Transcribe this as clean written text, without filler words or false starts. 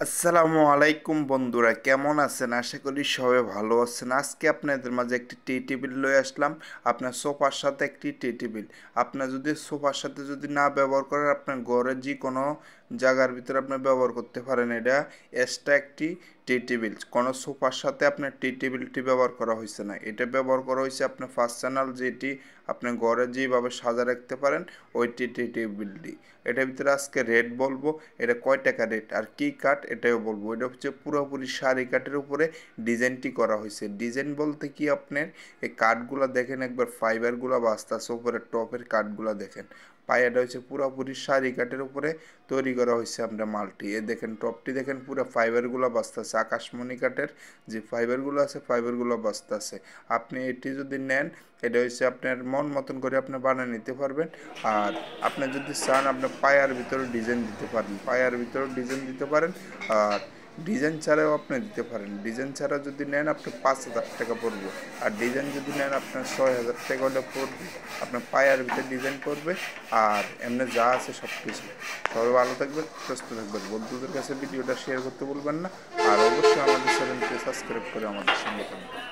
আসসালামু আলাইকুম বন্ধুরা, কেমন আছেন? আশা করি সবাই ভালো আছেন। আজকে আপনাদের মাঝে একটি টি টেবিল লয়ে আসলাম। আপনার সোফার সাথে একটি টি টেবিল আপনার যদি সোফার সাথে যদি না ব্যবহার করেন, আপনার ঘরের যে কোনো জায়গার ভিতরে আপনি ব্যবহার করতে পারেন। এটা এক্সট্রা একটি টি টেবিল, কোনো সোফার সাথে আপনার টি টেবিলটি ব্যবহার করা হয়েছে না। এটা ব্যবহার করা হয়েছে আপনার পার্সোনাল, যেটি আপনি ঘরে যেভাবে সাজা রাখতে পারেন ওই টি টেবিলটি। এটার ভিতরে আজকে রেট বলবো, এটা কয় টাকা রেট আর কি কাঠ এটাও বলবো। এটা হচ্ছে পুরোপুরি শাড়ি কাঠের উপরে ডিজাইনটি করা হয়েছে। ডিজাইন বলতে কি, আপনার এই কাঠগুলো দেখেন, একবার ফাইবারগুলো বাস্তা আছে উপরে, টপের কাঠগুলো দেখেন। পায়াটা হচ্ছে পুরোপুরি শাড়ি কাঠের উপরে তৈরি করা হয়েছে। আমরা মালটি এ দেখেন, টপটি দেখেন, পুরো ফাইবারগুলো বাস্তা আছে। আকাশমণি কাঠের যে ফাইবারগুলো আছে, ফাইবারগুলো বাস্তা আছে। আপনি এটি যদি নেন, এটা হচ্ছে আপনার মন মতন করে আপনি বানিয়ে নিতে পারবেন। আর আপনি যদি চান, আপনি পায়ার ভিতরে ডিজাইন দিতে পারেন, পায়ার ভিতরে ডিজাইন দিতে পারেন। আর ডিজাইন ছাড়াও আপনি দিতে পারেন। ডিজাইন ছাড়া যদি নেন, আপনি 5,000 টাকা পড়বে। আর ডিজাইন যদি নেন, আপনার 6,000 টাকা হলে পড়বে। আপনার পায়ার ভিতরে ডিজাইন করবে। আর এমনি যা আছে সব কিছু। সবাই ভালো থাকবেন, সুস্থ থাকবেন। বন্ধুদের কাছে ভিডিওটা শেয়ার করতে বলবেন না। আর অবশ্যই আমাদের চ্যানেলকে সাবস্ক্রাইব করে আমাদের সঙ্গে থাকবেন।